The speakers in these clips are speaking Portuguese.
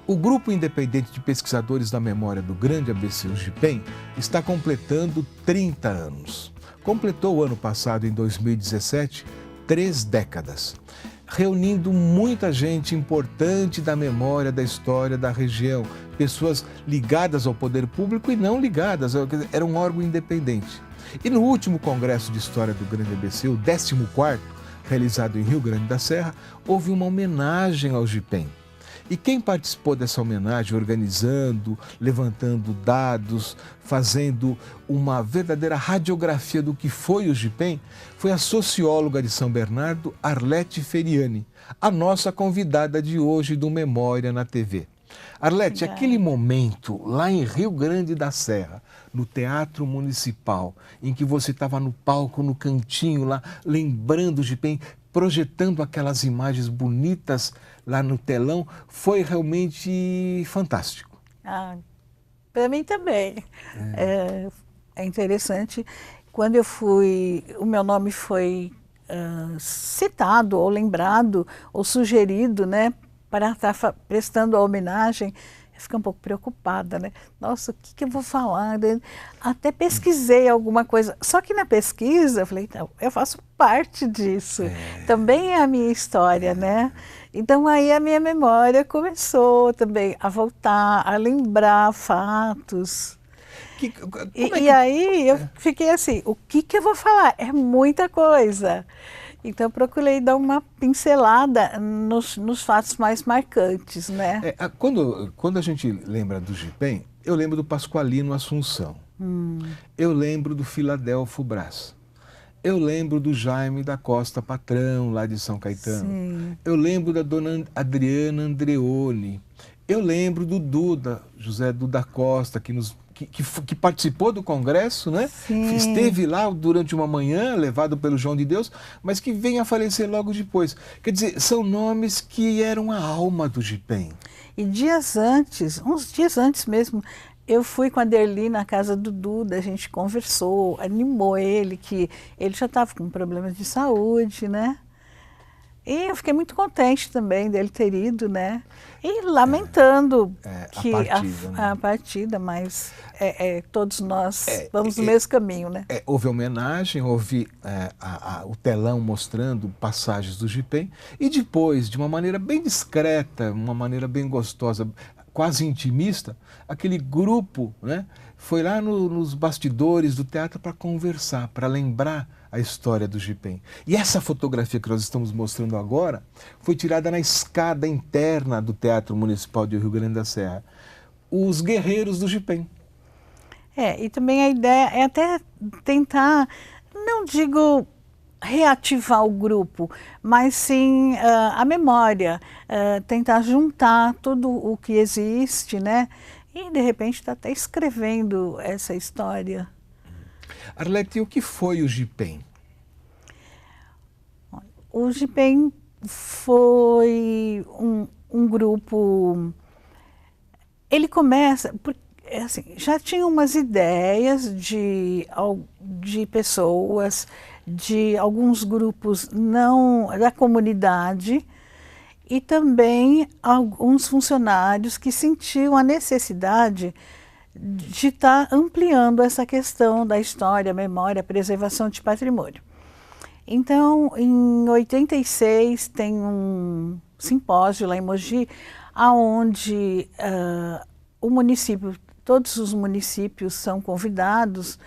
O Grupo Independente de Pesquisadores da Memória do Grande ABC UGIPEM está completando 30 anos. Completou o ano passado, em 2017, 3 décadas, reunindo muita gente importante da memória, da história da região, pessoas ligadas ao poder público e não ligadas, era um órgão independente. E no último Congresso de História do Grande ABC, o 14º, realizado em Rio Grande da Serra, houve uma homenagem ao UGIPEM. E quem participou dessa homenagem, organizando, levantando dados, fazendo uma verdadeira radiografia do que foi o UGIPEM, foi a socióloga de São Bernardo, Arlete Feriani, a nossa convidada de hoje do Memória na TV. Arlete, aquele momento lá em Rio Grande da Serra, no Teatro Municipal, em que você estava no palco, no cantinho lá, lembrando o UGIPEM, projetando aquelas imagens bonitas lá no telão, foi realmente fantástico. Para mim também. É interessante. Quando eu fui, o meu nome foi citado, ou lembrado, ou sugerido, né, para estar prestando a homenagem, eu fiquei um pouco preocupada, né? Nossa, o que eu vou falar? Até pesquisei alguma coisa. Só que na pesquisa, eu falei, não, eu faço parte disso. Também é a minha história, né? Então aí a minha memória começou também a voltar, a lembrar fatos. E aí eu fiquei assim, o que eu vou falar? É muita coisa. Então eu procurei dar uma pincelada nos fatos mais marcantes, né? Quando a gente lembra do UGIPEM, eu lembro do Pasqualino Assunção. Eu lembro do Filadelfo Braz. Eu lembro do Jaime da Costa Patrão, lá de São Caetano. Sim. Eu lembro da dona Adriana Andreoni. Eu lembro do Duda, José Duda Costa, que participou do Congresso, né? Sim. Esteve lá durante uma manhã, levado pelo João de Deus, mas que vem a falecer logo depois. Quer dizer, são nomes que eram a alma do UGIPEM. E dias antes, uns dias antes mesmo, eu fui com a Derli na casa do Duda, a gente conversou, animou ele, que ele já estava com problemas de saúde, né? E eu fiquei muito contente também dele ter ido, né? E lamentando a partida, mas todos nós vamos no mesmo caminho, né? Houve homenagem, houve o telão mostrando passagens do UGIPEM e depois, de uma maneira bem discreta, uma maneira bem gostosa, quase intimista, aquele grupo, né, foi lá nos bastidores do teatro para conversar, para lembrar a história do UGIPEM. E essa fotografia que nós estamos mostrando agora foi tirada na escada interna do Teatro Municipal de Rio Grande da Serra. Os guerreiros do UGIPEM. E também a ideia é até tentar, não digo reativar o grupo, mas sim a memória, tentar juntar tudo o que existe, né? E de repente está até escrevendo essa história. Arlete, o que foi o UGIPEM? O UGIPEM foi um grupo. Ele começa, assim, já tinha umas ideias de pessoas, de alguns grupos não da comunidade e também alguns funcionários que sentiam a necessidade de estar ampliando essa questão da história, memória, preservação de patrimônio. Então, em 86, tem um simpósio lá em Mogi, onde o município, todos os municípios são convidados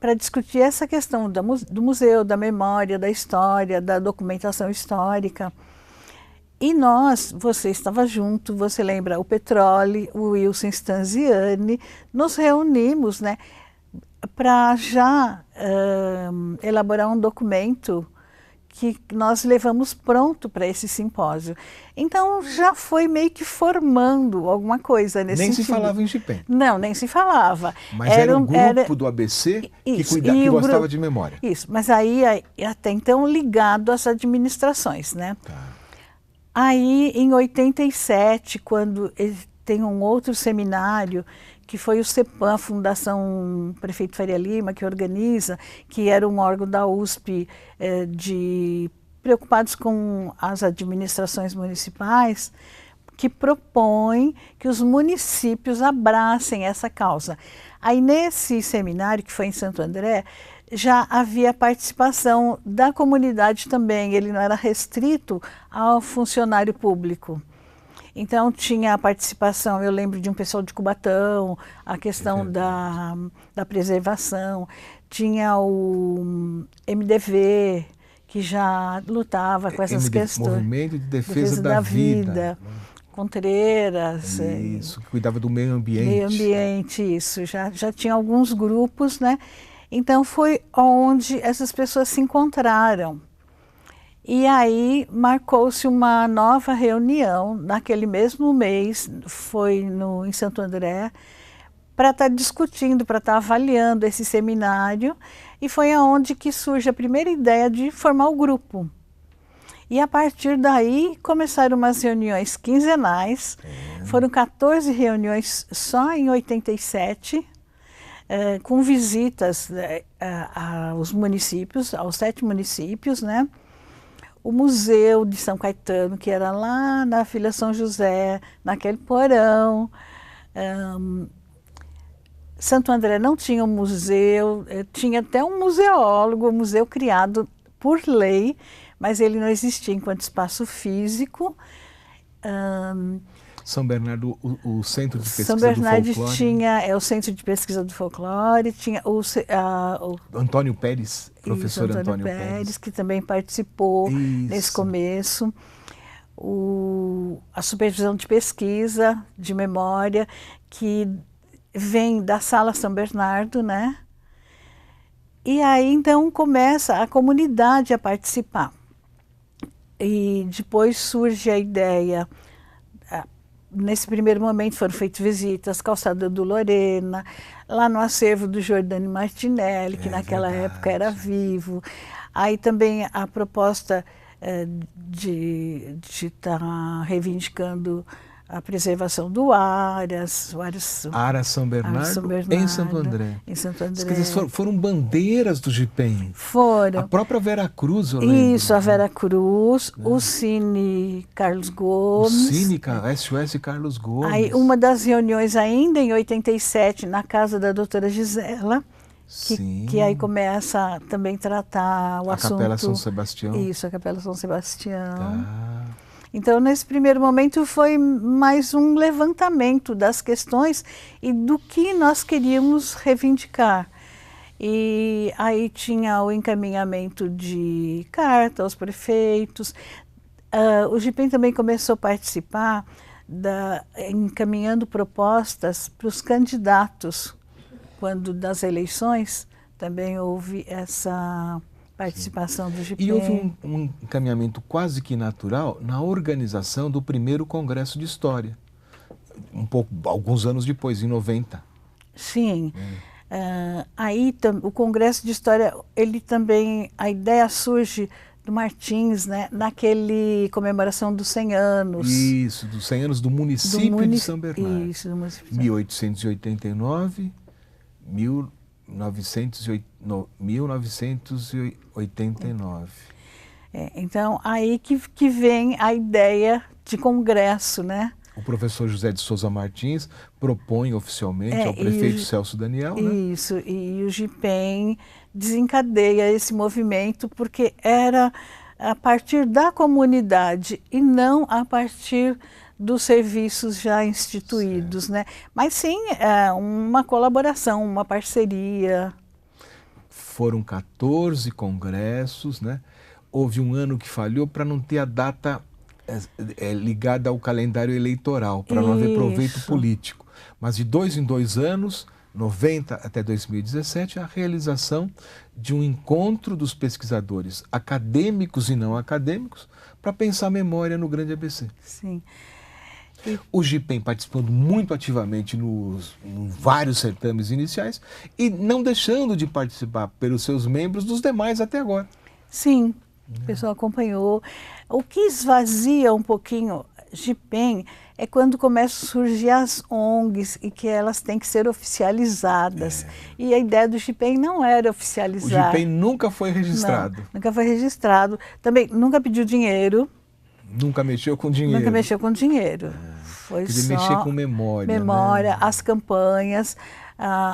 para discutir essa questão do museu, da memória, da história, da documentação histórica. E você estava junto, você lembra, o Petroli, o Wilson Stanziani, nos reunimos, né, para já elaborar um documento que nós levamos pronto para esse simpósio. Então já foi meio que formando alguma coisa nesse sentido. Nem se falava em UGIPEM. Não, nem se falava. Mas era um grupo do ABC que gostava de memória. Isso, mas aí até então ligado às administrações, né? Tá. Aí em 87, quando tem um outro seminário, que foi o CEPAM, a Fundação Prefeito Faria Lima, que organiza, que era um órgão da USP preocupados com as administrações municipais, que propõe que os municípios abracem essa causa. Aí nesse seminário, que foi em Santo André, já havia participação da comunidade também, ele não era restrito ao funcionário público. Então tinha a participação, eu lembro de um pessoal de Cubatão, a questão da preservação, tinha o MDV, que já lutava com essas questões. Movimento de Defesa da Vida. Contreiras. Isso, que cuidava do meio ambiente. Meio ambiente, isso. Já tinha alguns grupos, né? Então foi onde essas pessoas se encontraram. E aí marcou-se uma nova reunião, naquele mesmo mês, foi em Santo André, para estar discutindo, para estar avaliando esse seminário, e foi aonde que surge a primeira ideia de formar o grupo. E a partir daí começaram umas reuniões quinzenais, foram 14 reuniões só em 87, com visitas aos municípios, aos 7 municípios, né? O Museu de São Caetano, que era lá na Vila São José, naquele porão. Santo André não tinha um museu, tinha até um museólogo, um museu criado por lei, mas ele não existia enquanto espaço físico. São Bernardo, o Centro de Pesquisa São Bernardo do Folclore. tinha o Centro de Pesquisa do Folclore, tinha o Antônio Pérez, professor isso, Antônio Pérez, que também participou isso. nesse começo. A supervisão de pesquisa, de memória, que vem da Sala São Bernardo, né? E aí, então, começa a comunidade a participar. E depois surge a ideia. Nesse primeiro momento foram feitas visitas, Calçada do Lorena, lá no acervo do Giordani Martinelli, que naquela época era vivo. Aí também a proposta de estar reivindicando a preservação do Aras São Bernardo, em Santo André. Em Santo André. Quer dizer, foram bandeiras do GIPEM. Foram. A própria Vera Cruz, eu lembro. Isso, a Vera Cruz, o Cine Carlos Gomes. O Cine SOS Carlos Gomes. Aí, uma das reuniões ainda em 87, na casa da doutora Gisela, que aí começa a também tratar o assunto... A Capela São Sebastião. Isso, a Capela São Sebastião. Tá. Então, nesse primeiro momento, foi mais um levantamento das questões e do que nós queríamos reivindicar. E aí tinha o encaminhamento de carta aos prefeitos. O GIPEM também começou a participar encaminhando propostas para os candidatos. Quando das eleições, também houve essa participação do GIPEM. E houve um encaminhamento quase que natural na organização do primeiro Congresso de História, alguns anos depois, em 90. Sim. Aí o Congresso de História, ele também, a ideia surge do Martins, né, naquele comemoração dos 100 anos. Isso, dos 100 anos do município de São Bernardo. Isso, do município de 1889, 1989. Então, aí que vem a ideia de congresso, né? O professor José de Souza Martins propõe oficialmente ao prefeito Celso Daniel, né? Isso, e o GIPEM desencadeia esse movimento porque era a partir da comunidade e não a partir dos serviços já instituídos, né? Mas sim, uma colaboração, uma parceria. Foram 14 congressos, né? Houve um ano que falhou para não ter a data ligada ao calendário eleitoral, para não haver proveito político. Mas de 2 em 2 anos, 90 até 2017, a realização de um encontro dos pesquisadores acadêmicos e não acadêmicos para pensar a memória no Grande ABC. Sim. O GIPEM participando muito ativamente em vários certames iniciais e não deixando de participar pelos seus membros dos demais até agora. Sim, o pessoal acompanhou. O que esvazia um pouquinho GIPEM é quando começam a surgir as ONGs e que elas têm que ser oficializadas. E a ideia do GIPEM não era oficializar. O GIPEM nunca foi registrado. Não, nunca foi registrado. Também nunca pediu dinheiro. Nunca mexeu com dinheiro. Nunca mexeu com dinheiro. Foi Quer dizer, só mexer com memória. memória, né? as campanhas,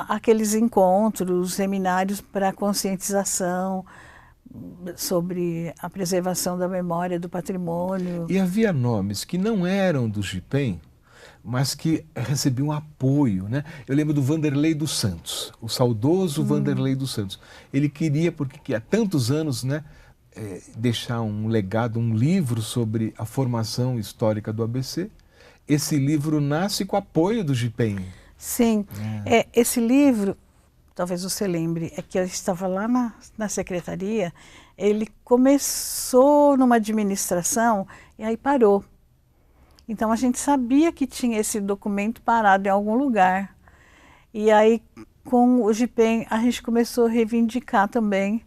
aqueles encontros, seminários para conscientização sobre a preservação da memória, do patrimônio. E havia nomes que não eram do GIPEM, mas que recebiam apoio, né? Eu lembro do Vanderlei dos Santos, o saudoso Vanderlei dos Santos. Ele queria, porque há tantos anos, né, deixar um legado, um livro sobre a formação histórica do ABC. Esse livro nasce com apoio do GIPEM. Sim, esse livro, talvez você lembre, é que eu estava lá na secretaria, ele começou numa administração e aí parou. Então a gente sabia que tinha esse documento parado em algum lugar. E aí com o GIPEM a gente começou a reivindicar também,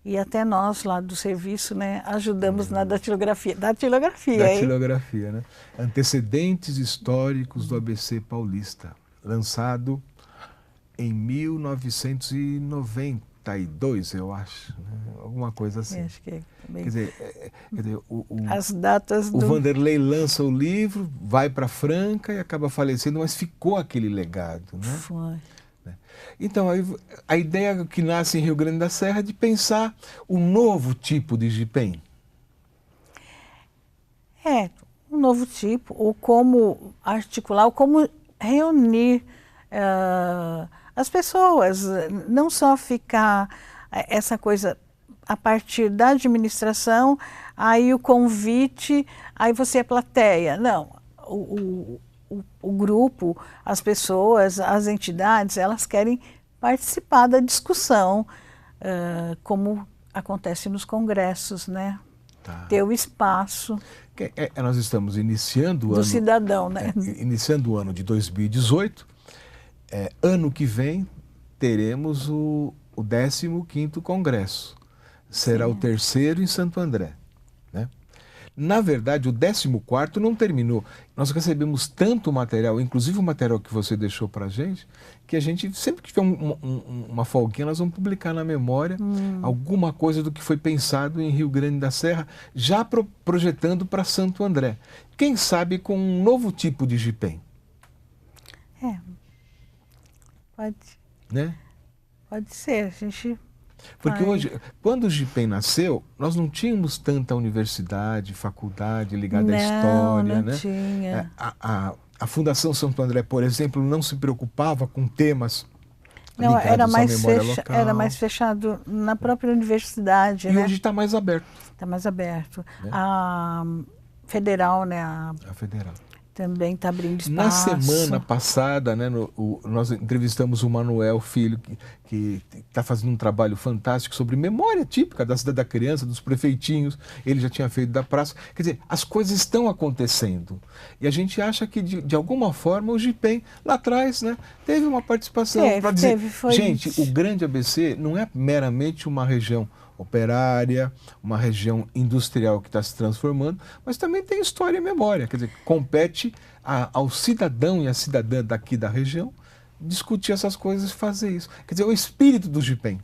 e até nós lá do serviço, né, ajudamos na datilografia. Datilografia, né? Antecedentes históricos do ABC paulista, lançado em 1992, eu acho, né? Alguma coisa assim. Acho que também. Quer dizer, as datas o Vanderlei lança o livro, vai para Franca e acaba falecendo, mas ficou aquele legado, né? Foi. Então, a ideia que nasce em Rio Grande da Serra é de pensar um novo tipo de GIPEM. Um novo tipo, ou como articular, ou como reunir as pessoas, não só ficar essa coisa a partir da administração, aí o convite, aí você é plateia. Não, o grupo, as pessoas, as entidades, elas querem participar da discussão, como acontece nos congressos, né? Tá. Ter o espaço. Nós estamos iniciando o do ano, cidadão, né? Iniciando o ano de 2018. Ano que vem teremos o 15º Congresso. Será o terceiro em Santo André, né? Na verdade, o 14º não terminou. Nós recebemos tanto material, inclusive o material que você deixou para a gente, que a gente, sempre que tiver uma folguinha, nós vamos publicar na memória alguma coisa do que foi pensado em Rio Grande da Serra, já projetando para Santo André. Quem sabe com um novo tipo de GIPEM. Pode, né? Pode ser, a gente... Porque hoje, quando o GIPEM nasceu, nós não tínhamos tanta universidade, faculdade ligada à história, não né? tinha. A Fundação Santo André, por exemplo, não se preocupava com temas ligados era à memória local. Era mais fechado na própria universidade, E né? hoje está mais aberto. Está mais aberto. Né? A Federal, né? A Federal. Também está abrindo espaço. Na semana passada, né, nós entrevistamos o Manuel Filho, que está fazendo um trabalho fantástico sobre memória típica da cidade da criança, dos prefeitinhos. Ele já tinha feito da praça. Quer dizer, as coisas estão acontecendo. E a gente acha que, de alguma forma, o GIPEM, lá atrás, né, teve uma participação para dizer, gente, o Grande ABC não é meramente uma região operária, uma região industrial que está se transformando, mas também tem história e memória. Quer dizer, compete ao cidadão e à cidadã daqui da região discutir essas coisas e fazer isso. Quer dizer, o espírito do GIPEM.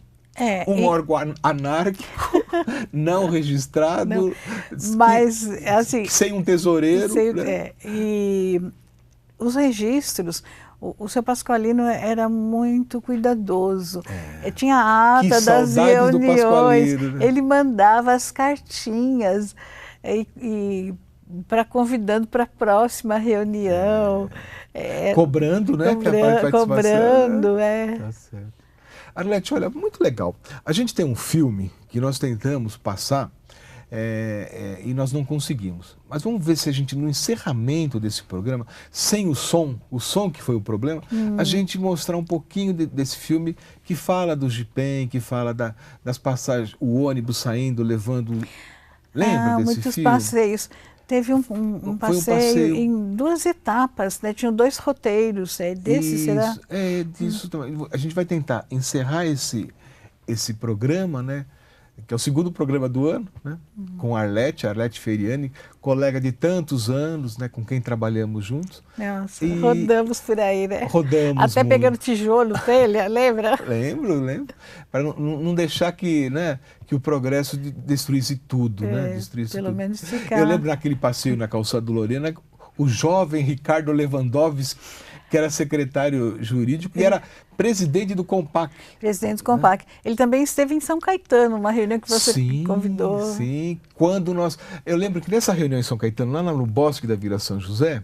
Órgão anárquico, não registrado, não, mas, assim, sem um tesoureiro. Né? E os registros... O seu Pasqualino era muito cuidadoso. Tinha a ata das reuniões. Né? Ele mandava as cartinhas convidando para a próxima reunião. Cobrando, né? Cobrando, Tá certo. Arlete, olha, muito legal. A gente tem um filme que nós tentamos passar e nós não conseguimos. Mas vamos ver se a gente, no encerramento desse programa, sem o som que foi o problema, a gente mostrar um pouquinho desse filme que fala do GIPEM, que fala das passagens, o ônibus saindo, levando... Lembra desse muitos filme? Passéios. Teve um passeio em 2 etapas, né? Tinham 2 roteiros. Desse será? Disso também. A gente vai tentar encerrar esse programa, né? que é o segundo programa do ano, né? Com a Arlete Feriani, colega de tantos anos, né? Com quem trabalhamos juntos. Nossa, rodamos por aí, né? Rodamos até muito. Pegando tijolo, telha, lembra? Lembro. Para não deixar que, né, que o progresso destruísse tudo, né? Destruísse pelo tudo. menos ficar. Eu lembro naquele passeio na calçada do Lorena, o jovem Ricardo Lewandowski, que era secretário jurídico e era presidente do CONPAC. Presidente do CONPAC. Ele também esteve em São Caetano, uma reunião que você convidou. Sim, quando nós... Eu lembro que nessa reunião em São Caetano, lá no Bosque da Vila São José,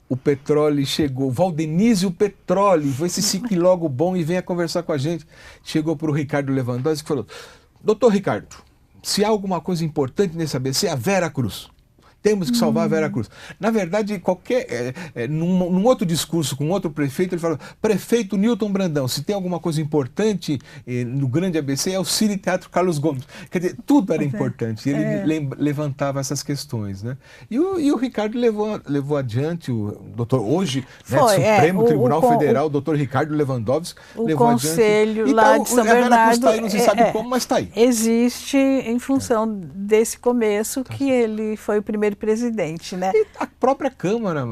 o Petroli chegou, Valdenísio Petroli, foi esse SIC logo bom e venha conversar com a gente. Chegou para o Ricardo Lewandowski e falou: doutor Ricardo, se há alguma coisa importante nesse ABC, é a Vera Cruz. Temos que salvar a Vera Cruz. Na verdade, num outro discurso com outro prefeito, ele falou: prefeito Newton Brandão, se tem alguma coisa importante no grande ABC, é o Cine Teatro Carlos Gomes. Quer dizer, tudo era importante. Ele levantava essas questões, né? E o Ricardo levou adiante, o doutor, hoje, né, Supremo Tribunal Federal, o doutor Ricardo Lewandowski, levou adiante. O conselho lá de São Bernardo. A Vera Cruz está aí, não se sabe como, mas está aí. Existe em função desse começo que ele foi o primeiro presidente, né? E a própria Câmara,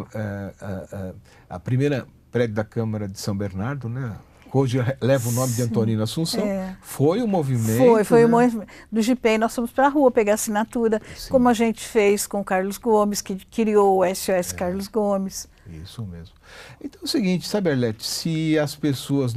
a primeira prédio da Câmara de São Bernardo, né? Hoje leva o nome de Antonino Assunção, foi o movimento. Foi o movimento do GPEM. Nós fomos para a rua pegar assinatura, como a gente fez com o Carlos Gomes, que criou o SOS Carlos Gomes. Isso mesmo. Então é o seguinte, sabe, Arlete, se as pessoas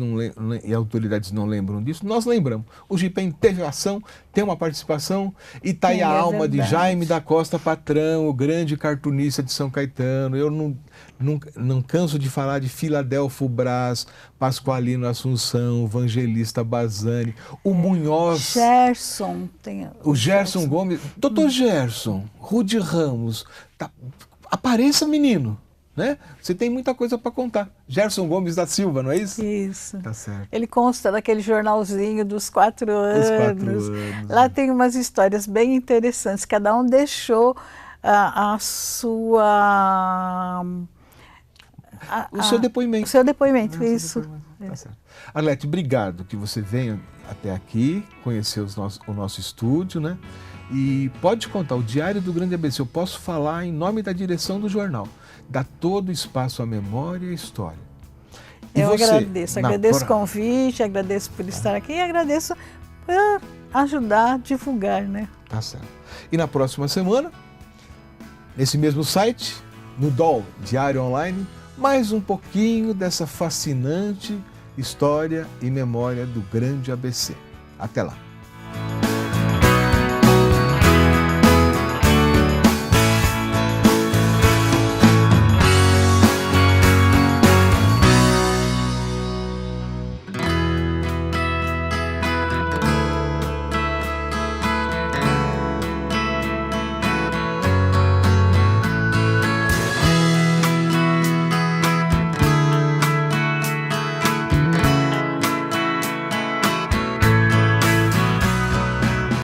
e autoridades não lembram disso, nós lembramos. O GPEM teve ação, tem uma participação, e está aí a alma de Jaime da Costa Patrão, o grande cartunista de São Caetano. Eu não canso de falar de Filadelfo Braz, Pasqualino Assunção, Evangelista Bazani, o Munhoz. Gerson. O Gerson Gomes. Doutor Gerson, Rude Ramos, apareça, menino. Né? Você tem muita coisa para contar. Gerson Gomes da Silva, não é isso? Isso. Tá certo. Ele consta daquele jornalzinho dos 4 anos. Lá tem umas histórias bem interessantes. Cada um deixou a sua... o seu depoimento. O seu depoimento, isso. Tá certo. Arlete, obrigado que você venha até aqui, conhecer o nosso estúdio, né? E pode contar, o Diário do Grande ABC, eu posso falar em nome da direção do jornal. Dá todo o espaço à memória e à história. Eu agradeço o convite, agradeço por estar aqui e agradeço por ajudar a divulgar, né? Tá certo. E na próxima semana, nesse mesmo site, no DOL, Diário Online, mais um pouquinho dessa fascinante história e memória do Grande ABC. Até lá.